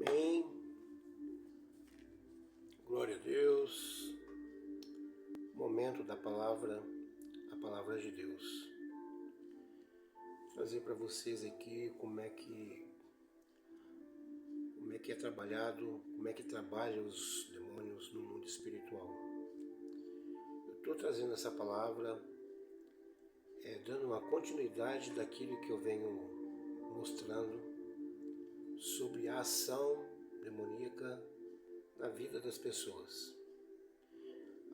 Amém. Glória a Deus. Momento da palavra, a palavra de Deus. Vou trazer para vocês aqui como é que é trabalhado, como é que trabalham os demônios no mundo espiritual. Eu estou trazendo essa palavra dando uma continuidade daquilo que eu venho mostrando sobre a ação demoníaca na vida das pessoas.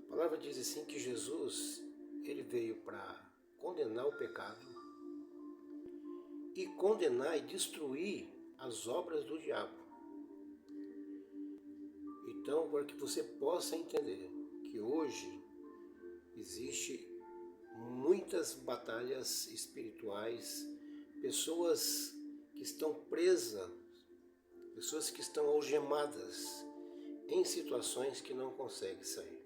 A palavra diz assim que Jesus, ele veio para condenar o pecado e condenar e destruir as obras do diabo. Então, para que você possa entender que hoje existe muitas batalhas espirituais, pessoas que estão presas, pessoas que estão algemadas em situações que não conseguem sair.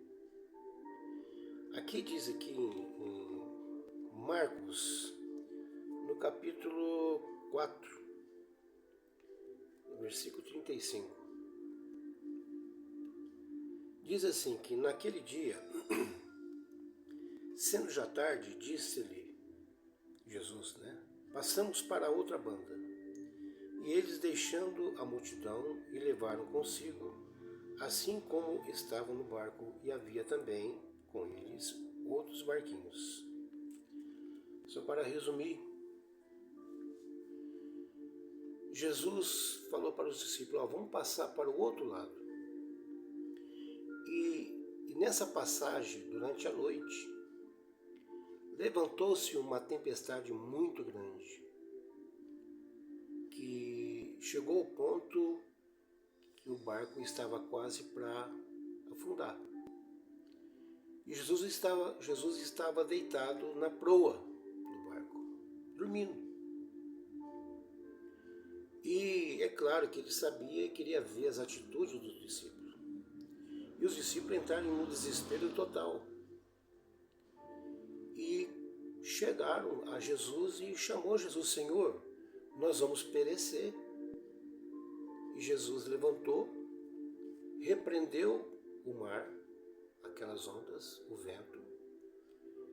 Aqui diz aqui em Marcos, no capítulo 4, no versículo 35, diz assim que naquele dia, sendo já tarde, disse-lhe Jesus, passamos para outra banda. E eles, deixando a multidão, e levaram consigo, assim como estavam no barco, e havia também com eles outros barquinhos. Só para resumir, Jesus falou para os discípulos, vamos passar para o outro lado. E nessa passagem, durante a noite, levantou-se uma tempestade muito grande, que chegou ao ponto que o barco estava quase para afundar. E Jesus estava deitado na proa do barco, dormindo. E é claro que ele sabia e queria ver as atitudes dos discípulos. E os discípulos entraram em um desespero total. E chegaram a Jesus e chamou Jesus, Senhor, nós vamos perecer. E Jesus levantou, repreendeu o mar, aquelas ondas, o vento,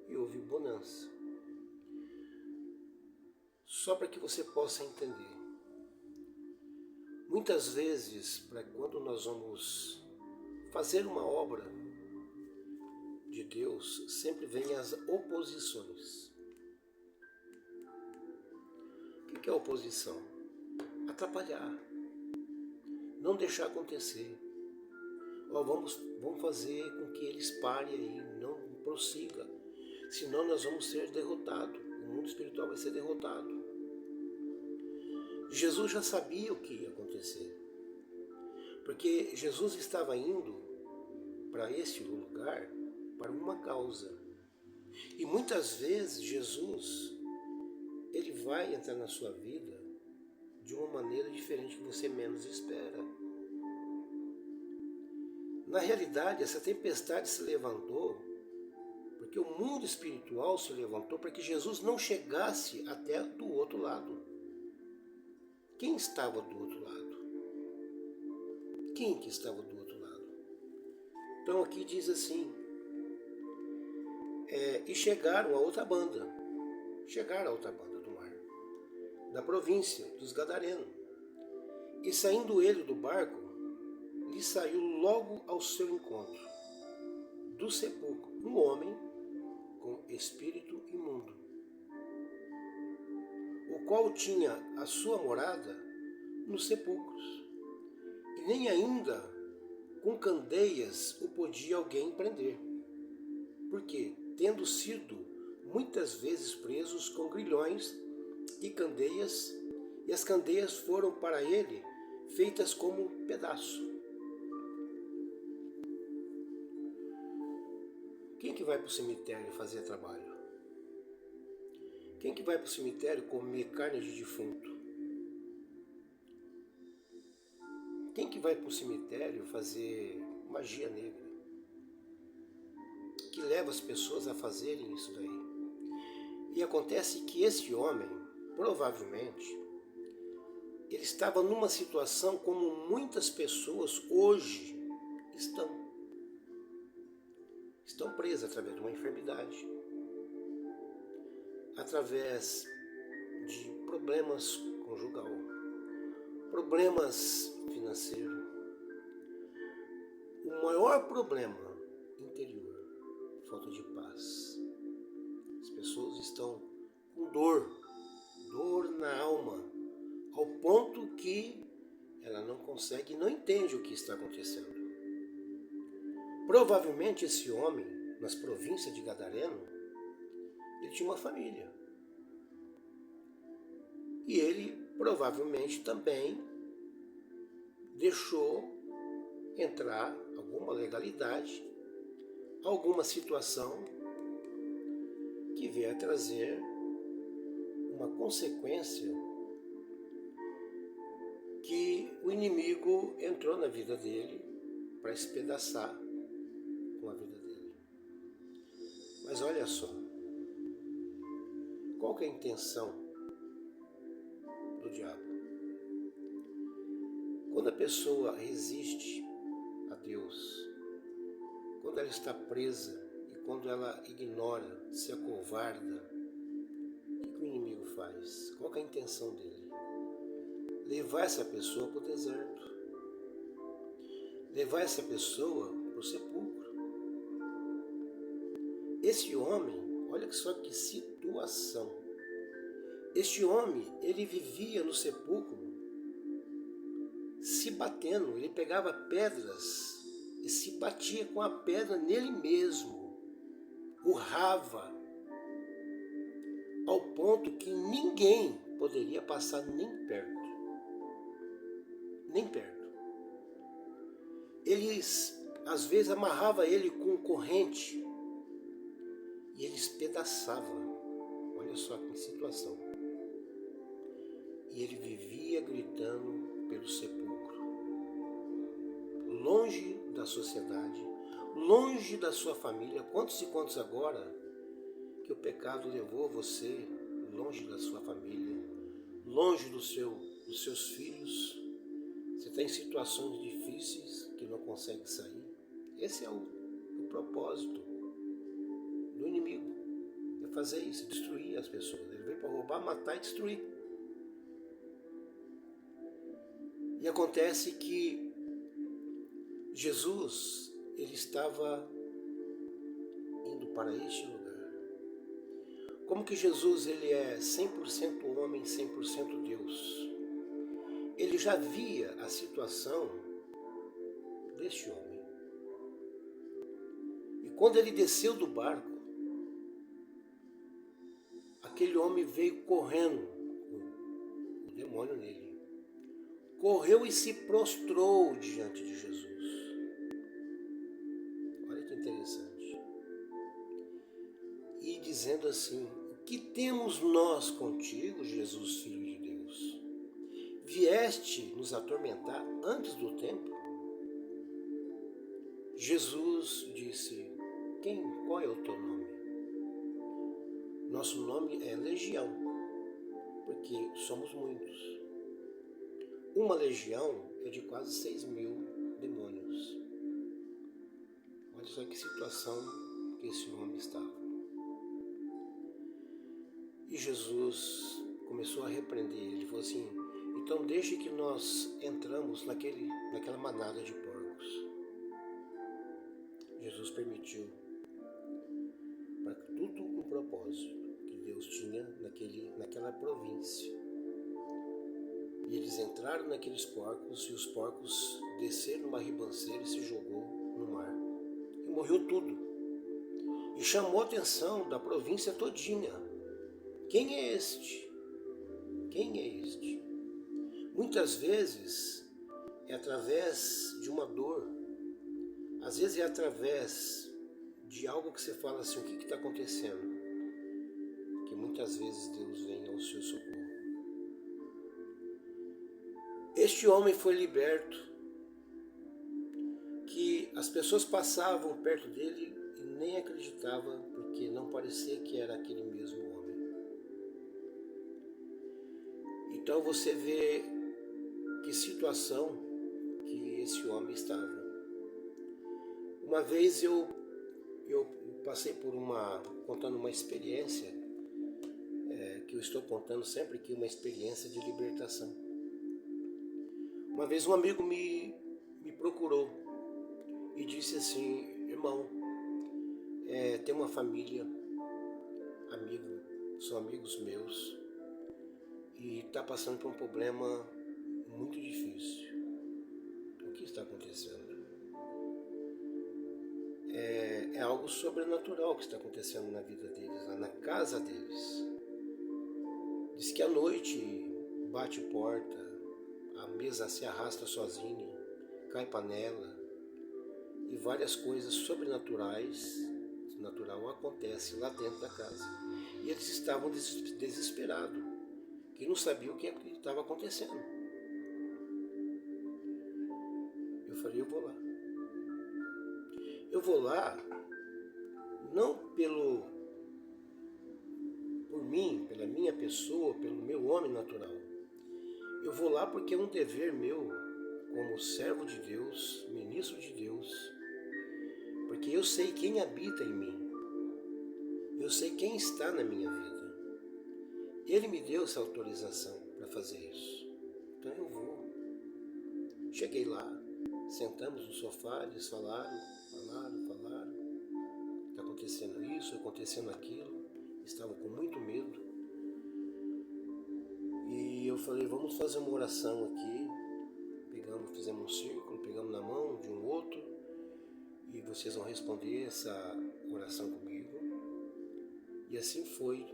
e houve bonança. Só para que você possa entender. Muitas vezes, para quando nós vamos fazer uma obra de Deus, sempre vem as oposições. O que é oposição? Atrapalhar. Não deixar acontecer. Vamos fazer com que eles parem aí, não prossiga. Senão nós vamos ser derrotados. O mundo espiritual vai ser derrotado. Jesus já sabia o que ia acontecer. Porque Jesus estava indo para esse lugar para uma causa. E muitas vezes Jesus, ele vai entrar na sua vida de uma maneira diferente que você menos espera. Na realidade, essa tempestade se levantou porque o mundo espiritual se levantou para que Jesus não chegasse até do outro lado. Quem estava do outro lado? Quem que estava do outro lado? Então aqui diz assim, e chegaram a outra banda do mar, da província dos Gadarenos. E saindo ele do barco, lhe saiu logo ao seu encontro, do sepulcro, um homem com espírito imundo, o qual tinha a sua morada nos sepulcros, e nem ainda com candeias o podia alguém prender, porque, tendo sido muitas vezes presos com grilhões e candeias, e as candeias foram para ele feitas como pedaço. Quem que vai para o cemitério fazer trabalho? Quem que vai para o cemitério comer carne de defunto? Quem que vai para o cemitério fazer magia negra? Que leva as pessoas a fazerem isso daí? E acontece que esse homem, provavelmente, ele estava numa situação como muitas pessoas hoje estão presas através de uma enfermidade, através de problemas conjugal, problemas financeiros. O maior problema interior, falta de paz. As pessoas estão com dor na alma, ao ponto que ela não consegue, não entende o que está acontecendo. Provavelmente esse homem, nas províncias de Gadareno, ele tinha uma família. E ele provavelmente também deixou entrar alguma legalidade, alguma situação que veio a trazer uma consequência que o inimigo entrou na vida dele para espedaçar com a vida dele. Mas olha só, qual que é a intenção do diabo? Quando a pessoa resiste a Deus, quando ela está presa e quando ela ignora, se acovarda, o que o inimigo faz? Qual que é a intenção dele? Levar essa pessoa para o deserto, levar essa pessoa para o sepulcro. Esse homem, olha só que situação. Este homem, ele vivia no sepulcro se batendo, ele pegava pedras e se batia com a pedra nele mesmo, urrava, ao ponto que ninguém poderia passar nem perto. Nem perto. Eles, às vezes, amarravam ele com corrente e ele espedaçava. Olha só que situação. E ele vivia gritando pelo sepulcro, longe da sociedade, longe da sua família. Quantos e quantos agora que o pecado levou você longe da sua família, longe dos seus filhos? Você está em situações difíceis que não consegue sair. Esse é o propósito do inimigo, é fazer isso, destruir as pessoas. Ele veio para roubar, matar e destruir. E acontece que Jesus, ele estava indo para este lugar. Como que Jesus, ele é 100% homem, 100% Deus. Ele já via a situação deste homem. E quando ele desceu do barco, aquele homem veio correndo, o demônio nele. Correu e se prostrou diante de Jesus. Olha que interessante. E dizendo assim: o que temos nós contigo, Jesus, Filho de Deus? Vieste nos atormentar antes do tempo? Jesus disse: qual é o teu nome? Nosso nome é Legião, porque somos muitos. Uma legião é de quase 6.000 demônios. Olha só que situação que esse homem estava. E Jesus começou a repreender ele. Ele falou assim: então deixe que nós entramos naquela manada de porcos. Jesus permitiu, para tudo um propósito que Deus tinha naquela província. E eles entraram naqueles porcos e os porcos desceram numa ribanceira e se jogou no mar. E morreu tudo. E chamou a atenção da província todinha. Quem é este? Quem é este? Muitas vezes é através de uma dor. Às vezes é através de algo que você fala assim: o que está acontecendo? Que muitas vezes Deus vem ao seu socorro. Este homem foi liberto, que as pessoas passavam perto dele e nem acreditavam, porque não parecia que era aquele mesmo homem. Então você vê que situação que esse homem estava. Uma vez eu passei contando uma experiência, que eu estou contando sempre aqui, uma experiência de libertação. Uma vez um amigo me procurou e disse assim: irmão, tem uma família, são amigos meus, e está passando por um problema muito difícil. O que está acontecendo? É algo sobrenatural que está acontecendo na vida deles, lá na casa deles. Diz que à noite bate porta, a mesa se arrasta sozinha, cai panela, e várias coisas natural acontece lá dentro da casa. E eles estavam desesperados, que não sabiam o que estava acontecendo. Eu falei: eu vou lá. Eu vou lá, não por mim, pela minha pessoa, pelo meu homem natural. Eu vou lá porque é um dever meu, como servo de Deus, ministro de Deus, porque eu sei quem habita em mim. Eu sei quem está na minha vida. Ele me deu essa autorização para fazer isso. Então eu vou. Cheguei lá, sentamos no sofá, eles falaram. Está acontecendo isso, acontecendo aquilo. Estavam com muito medo. E eu falei: vamos fazer uma oração aqui. Fizemos um círculo, pegamos na mão de um outro, e vocês vão responder essa oração comigo. E assim foi,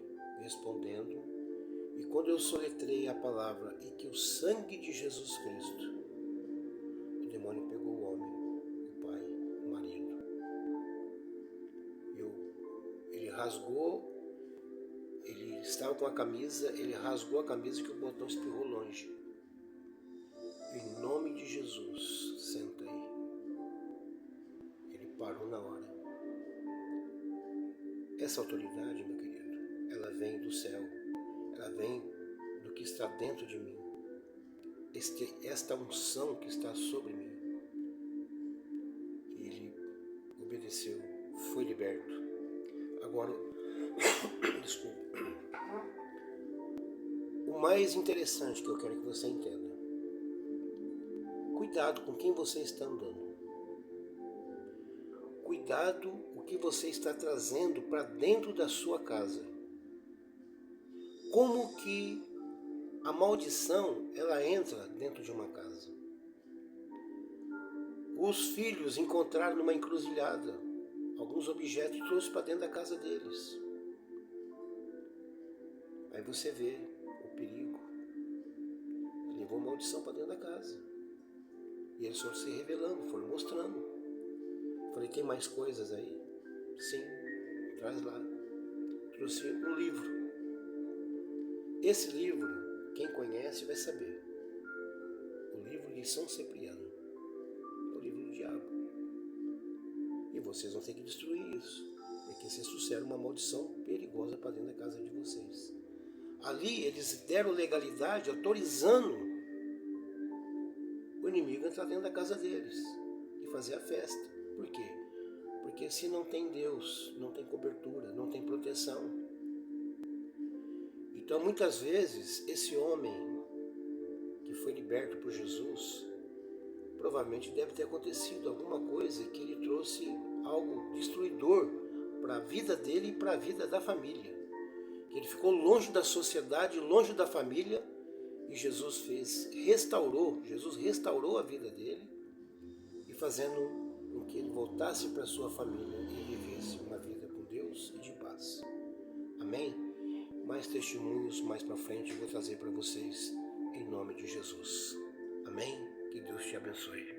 respondendo. E quando eu soletrei a palavra "e que o sangue de Jesus Cristo", o demônio pegou o homem, o pai, o marido. Ele rasgou, ele estava com a camisa, ele rasgou a camisa que o botão espirrou longe. Em nome de Jesus, senta aí. Ele parou na hora. Essa autoridade, meu querido, ela vem do céu, ela vem do que está dentro de mim. Esta unção que está sobre mim. Ele obedeceu, foi liberto. Agora, desculpa. O mais interessante que eu quero que você entenda: cuidado com quem você está andando. Cuidado o que você está trazendo para dentro da sua casa. Como que a maldição, ela entra dentro de uma casa. Os filhos encontraram numa encruzilhada alguns objetos e trouxeram para dentro da casa deles. Aí você vê o perigo. Levou maldição para dentro da casa. E eles foram se revelando, foram mostrando. Falei: tem mais coisas aí? Sim, traz lá. Trouxe um livro. Esse livro, quem conhece vai saber. O livro de São Cipriano. O livro do diabo. E vocês vão ter que destruir isso, porque vocês trouxeram uma maldição perigosa para dentro da casa de vocês. Ali eles deram legalidade, autorizando o inimigo a entrar dentro da casa deles e fazer a festa. Por quê? Porque se não tem Deus, não tem cobertura, não tem proteção. Então muitas vezes esse homem que foi liberto por Jesus, provavelmente deve ter acontecido alguma coisa que ele trouxe algo destruidor para a vida dele e para a vida da família. Ele ficou longe da sociedade, longe da família, e Jesus restaurou a vida dele, e fazendo com que ele voltasse para a sua família e vivesse uma vida com Deus e de paz. Amém? Mais testemunhos mais para frente eu vou trazer para vocês, em nome de Jesus. Amém? Que Deus te abençoe.